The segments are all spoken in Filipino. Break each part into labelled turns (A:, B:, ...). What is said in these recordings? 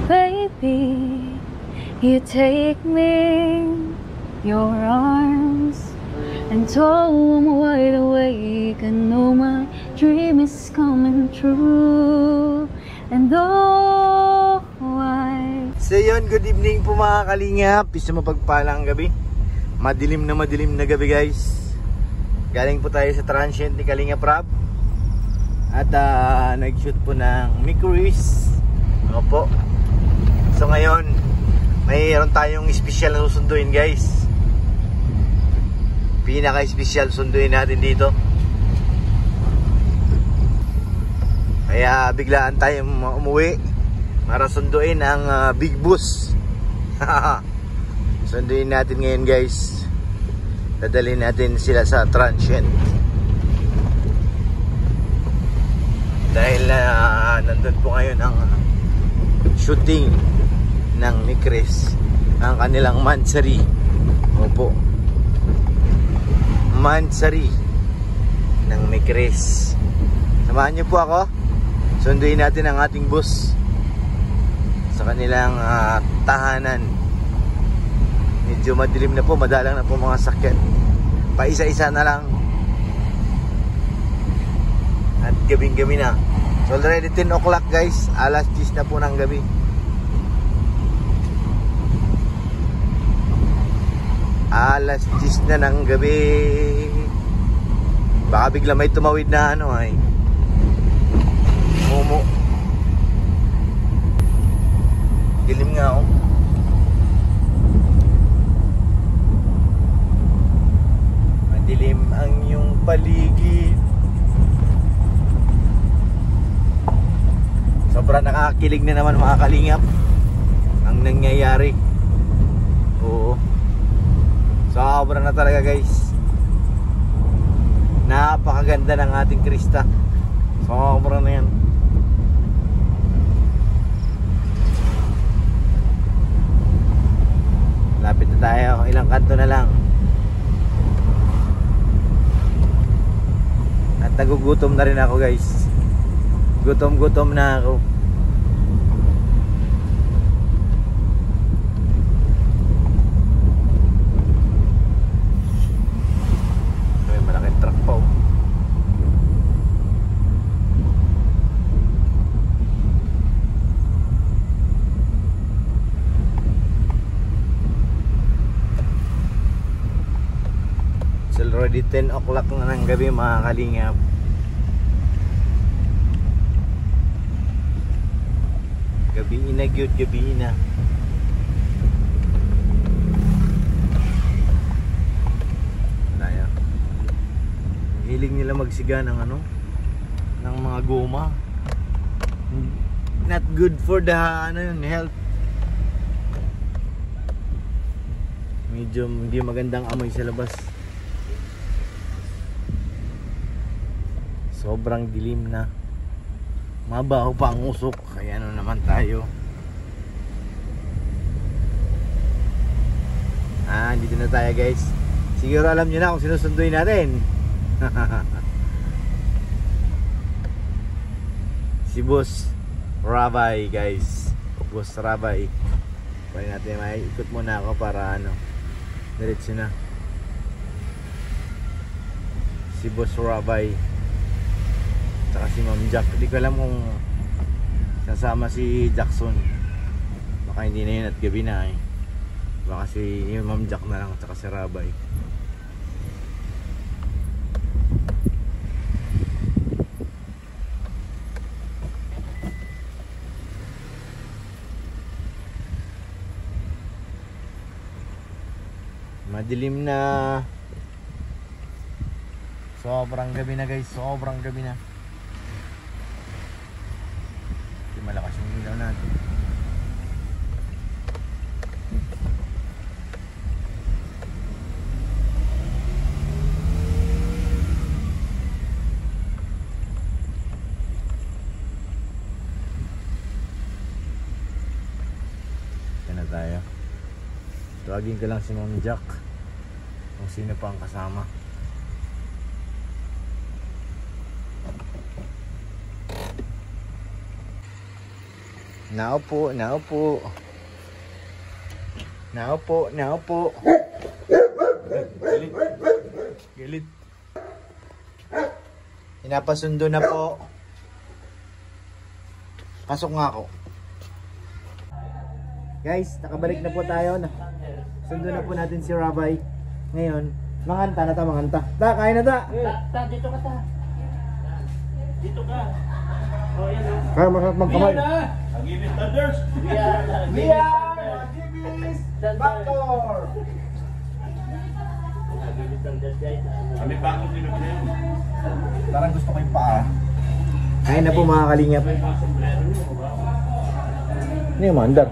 A: Baby, you take me in your arms and told me wide awake. I know my dream is coming true. And oh, why?
B: So yun, good evening po mga kalingap. Isa mapagpalang gabi. Madilim na gabi guys. Galing po tayo sa transient ni Kalingap Rab. At nag-shoot po ng Microis. Opo. So ngayon, mayroon tayong special na susunduin guys. Pinaka-special sunduin natin dito. Kaya biglaan tayong umuwi para sunduin ang Big Boss. Sunduin natin ngayon guys. Dadalhin natin sila sa transient. Dahil nandun po ngayon ang shooting ng Microis, ang kanilang Mansari. Opo, Mansari ng Microis. Samahan niyo po ako. Sunduin natin ang ating bus sa kanilang tahanan. Medyo madilim na po, madalang na po mga sakyan. Paisa-isa na lang. At gabing-gabi na. So already 10 o'clock guys. Alas 10 na po ng gabi. Alas 10 na ng gabi. Baka bigla may tumawid na ano ay Momo. Dilim nga oh. Madilim ang iyong paligid. Sobrang nakakakilig na naman mga kalingap ang nangyayari. Oo. Sobra na talaga guys. Napakaganda ng ating Krista. Sobra na yan. Lapit na tayo. Ilang kanto na lang. At nagugutom na rin ako guys. Gutom na ako. May malaking truck pa oh. It's already 10 o'clock na ng gabi mga kalingap. Gabi na gyud, gabi na. Daya. Hilig nila magsiga ng ano, ng mga goma. Not good for the health. Medyo hindi magandang amoy sa labas. Sobrang dilim na. Mabaho pa ang usok. Kaya ano naman tayo. Dito na tayo guys. Siguro alam nyo na kung sinusunduin natin. Si Boss Rabay guys. Boss Rabay. Pwede natin maikot muna ako para ano, diretso na. Si Boss Rabay saka si Ma'am Jack. Hindi ko alam kung nasama si Jackson. Baka hindi na yun at gabi na eh. Baka si Ma'am Jack na lang at saka si Rabay. Madilim na. Sobrang gabi na guys. Sobrang gabi na. Malakas yung ilaw natin. Ito na tayo. Tawagin ko lang si Ma'am Jack kung sino pa ang kasama. Naupo, naupo. Naupo, naupo. Gilit. Gilit. Pinapasundo na po. Pasok nga ako. Guys, nakabalik na po tayo. Sundo na po natin si Rabay. Ngayon, manganta na ta, manganta. Ta, kain na ta.
C: Ta, dito ka ta. Dito ka. Oh, yan o.
B: Kaya masarap magkamay.
C: Agibis Thunders.
B: We are Agibis Factor.
C: Agibis Thunders guys. Kami bakit nila pa yun.
B: Parang gusto ko yung paa. Kain na po mga kalingap. Ano yung mandar?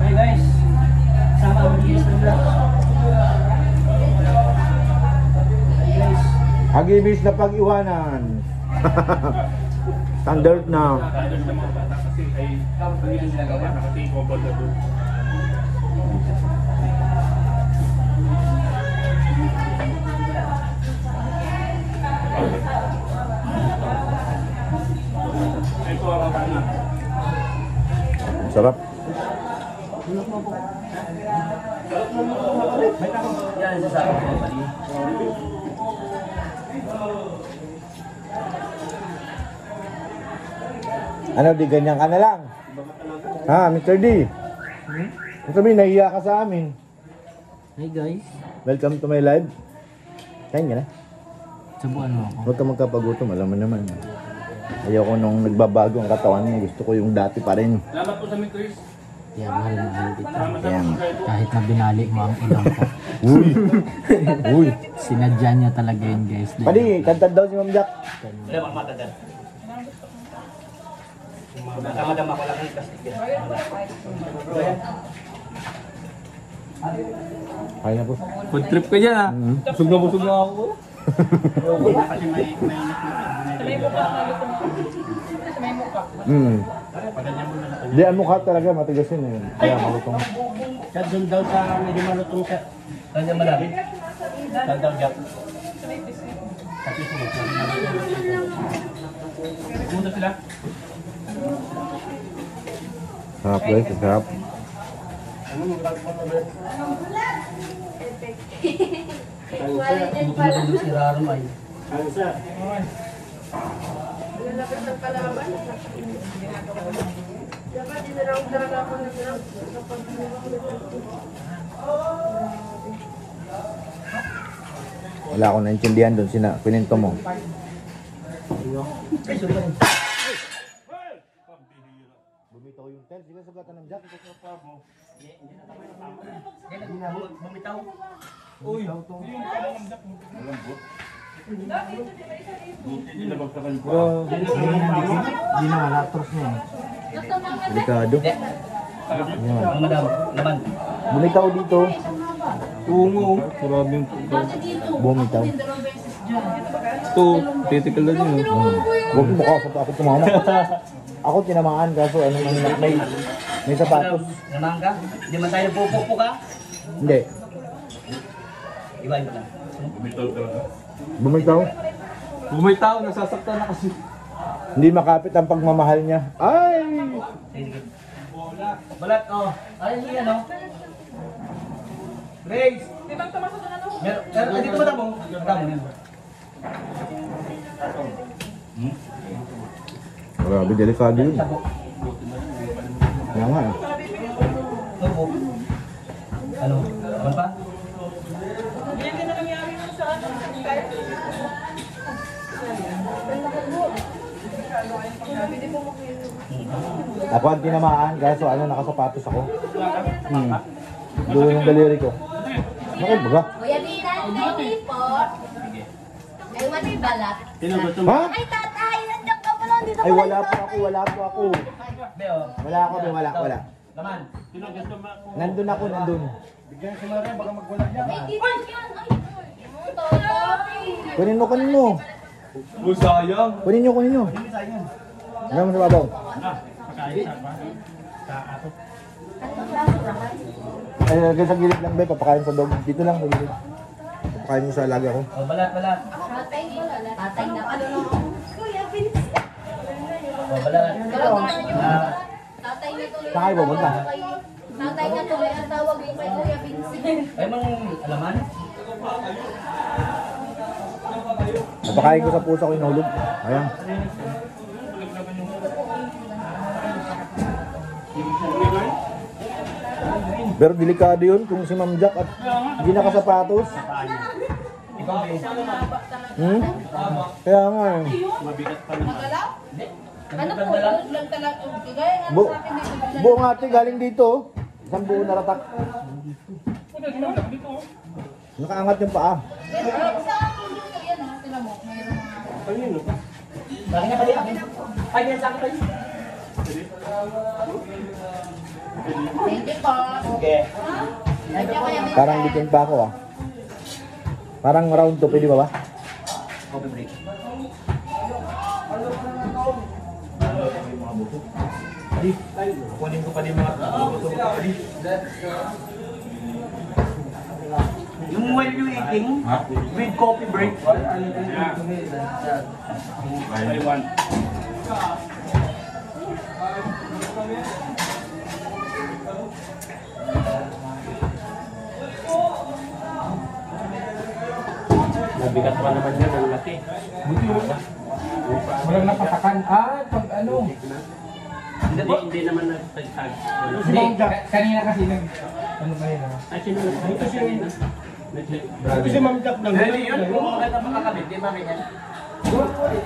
C: Hey guys. Sama ang Agibis Thunders.
B: Agibis na pag-iwanan. Standard na.
C: Thunders na mga bata kasi ay hindi sila gawa kasi comfort na doon. Ito ang ano.
B: Sarap.
C: Yan sa sarap ko pali.
B: Ano, di ganyan ka na lang? Ha, Mr. D? Sabi, nahiya ka sa amin.
C: Hey guys.
B: Welcome to my live. Kain ka na?
C: Subuan mo ako.
B: Huwag ka magkapagutom, alam mo naman. Ayoko nung nagbabago ang katawan mo. Gusto ko yung dati pa rin.
C: Salamat po sa amin, Chris.
A: Yeah, mahal na mahal kita.
B: Ayan.
A: Kahit na binali mo ang ilong ko.
B: Uy! Uy!
A: Sinadya niya talaga yun guys.
B: Padi, kantad daw si Ma'am Jack.
C: Wala bang matagad? Nakamadama ko lang yung plastic yan.
B: Kain na po.
C: Food trip ka dyan ha? Busog na ako. Kasi may
B: Di, ang mukha talaga matigas yun eh. Kaya malutong.
C: Siya doon daw sa medyo malutong siya. Kanya malapit. Saan daw Jack? Kasi sumunod. Punta sila.
B: Sarap guys, sarap.
C: Si Rarmay.
B: Wala akong naintindihan doon, pininto mo. Bumitaw yung tent, sige sugatan ng Jack.
C: Bumitaw.
B: Uy! Hindi na malatros niya eh. Delikado.
C: Madam, laman.
B: Bumitaw dito.
C: Tungo. Grabe yung
B: Bumitaw.
C: ito. Critical na din.
B: Huwag mo kasi ako tumama. Ako tinamaan kaso ano may sapatos.
C: Naman ka? Hindi man tayo pupupo ka?
B: Hindi.
C: Iba mo lang.
B: Bumitaw.
C: Bumitaw, nasasaktan na kasi.
B: Hindi makapit ang pagmamahal niya. Ay!
C: Balat, oh. Ay, yan, oh. Grace! Meron, dito ba tamo? Tamo yan.
B: Grabe, delikado yun. Kaya nga eh.
C: Tubo. Ano? Ano pa?
B: Ako ang tinamaan kaso ano nakasapatos ako. Doon yung daliri ko. Bakit baga?
D: Kuya Dinan, thank you po. Ay, mati balat.
B: Ha?
D: Ay, tatay, nandiyan ka pala. Dito
B: Ay wala po ako, wala po ako.
C: Beo.
B: Wala ako, wala.
C: Laman.
B: Nandun ako, nandun.
D: Ay, dito yan. Ay, tatay.
B: Kunin mo.
C: Oh, sayang.
B: Kunin nyo. Hanggang mo sa babaw. Ay, lagay sa gilid lang ba, papakain sa dog. Dito lang sa gilid. Pakain mo sa alaga ko.
C: Oh, balat.
D: Tatay na pala. Kuya, bilis.
C: Oh, balat.
D: Tatay na tuloy.
B: Saan kayo pupunta?
D: Tatay na tuloy ang tawag ko kay Kuya Vincent.
C: Ay, mang alaman?
B: Napakain ko sa pusa ko inulog. Ayan. Pero delikado yun kung si Ma'am Jack at hindi nakasapatos.
C: Ikaw, Ben.
B: Kaya nga eh.
D: Ano po? Lang talaga. Gaya nga
B: Bu
D: sa akin dito.
B: buong ate galing dito. Isang buo na ratak. Nakaangat yung paa.
D: Sa akin dito yan ha. Sila mo. Mayroon mga...
C: Ano yun? Bakit nga pala akin? Ay, yan sa akin pala.
D: Thank you po.
C: Okay.
D: Thank you, Kuya Vincent.
B: Parang bitin pa ako ah. Parang round to, pwede ba ba?
C: Coffee break. Adi, kunin ko pa din mga buto ko pa din. Yung while you eating, with coffee break. I want. Nabigat pa naman yan, ang laki.
A: Walang napatakan. Pag ano.
C: Hindi naman nagtagtag.
A: Hindi, kanina kasi ano ba yun?
C: Ay, sino na? Ito siya yun.
E: Ito si Ma'am Jack lang.
C: Hindi yun, kung maganda makakabit, di ba ganyan?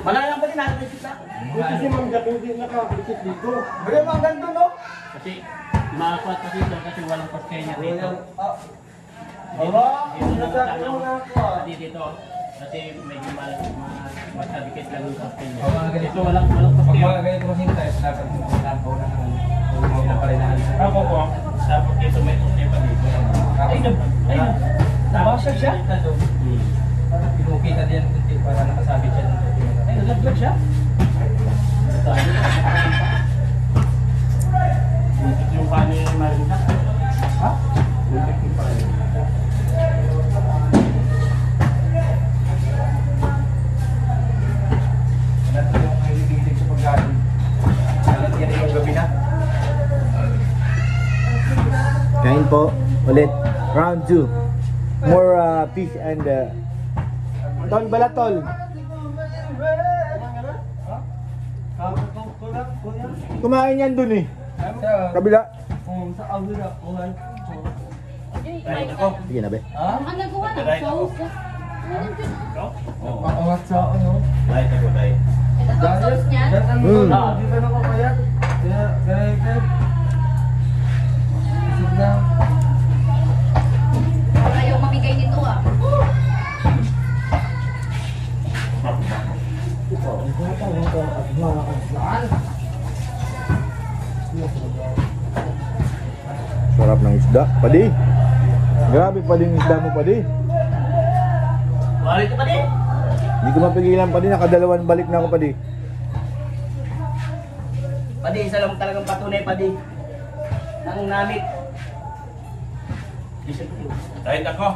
C: Malalang pa din natin kita.
E: Ito si Ma'am Jack hindi nakakabit dito.
C: Wala mga ganito, no? Kasi, makakuha kasi ito kasi walang paskenya dito. Hindi dito. Kasi medyo magkabikit lang yung paskenya.
A: Mga ganito.
C: Ito walang
A: Pag
C: paskenya.
A: mga ganito kasi tayo, dapat napaw na pinaparinahan.
C: Ako po. Tapos dito may paskenya pa dito. Ayun. Nabasag siya?
A: Parang pinukita din kunti para nakasabit siya dun.
C: Ay, nalaglag siya? Ito, ano? Nipit yung paano yung Marinda.
A: Ha?
C: Nipit yung paano.
A: Wala na yung mahilig sa pagkain. Alat yan yung gabi na.
B: Kain po. Ulit. Round 2. More fish and tol balatol. Kumain yan dun eh. Kabila.
A: Sa awira, kuhan.
C: Right ako.
B: Sige na be.
D: Ang nagawa ng sauce.
A: Maangat sa ano.
C: Right ako tayo.
D: Ito ang sauce niya.
B: Mm.
A: Di ba nakakayat? Kaya. Isip na.
D: Ayaw mamigay nito ah.
B: Sarap ng isda. Padi. Grabe pa din isda mo padi.
C: Wala ito pa din.
B: Hindi ko mapigilan padi. Nakadalawan balik na ako padi.
C: Padi, isa lang talagang patunay padi. Ang namit. Right ako.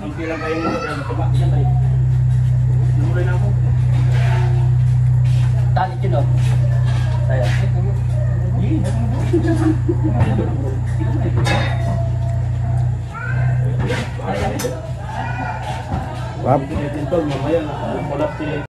C: Kunti lang kayo mo. Mataba. Isa pa rin. Namuloy na ako. Talit yun o. Saya.
B: Wap.
C: Mamaya na. Kulap si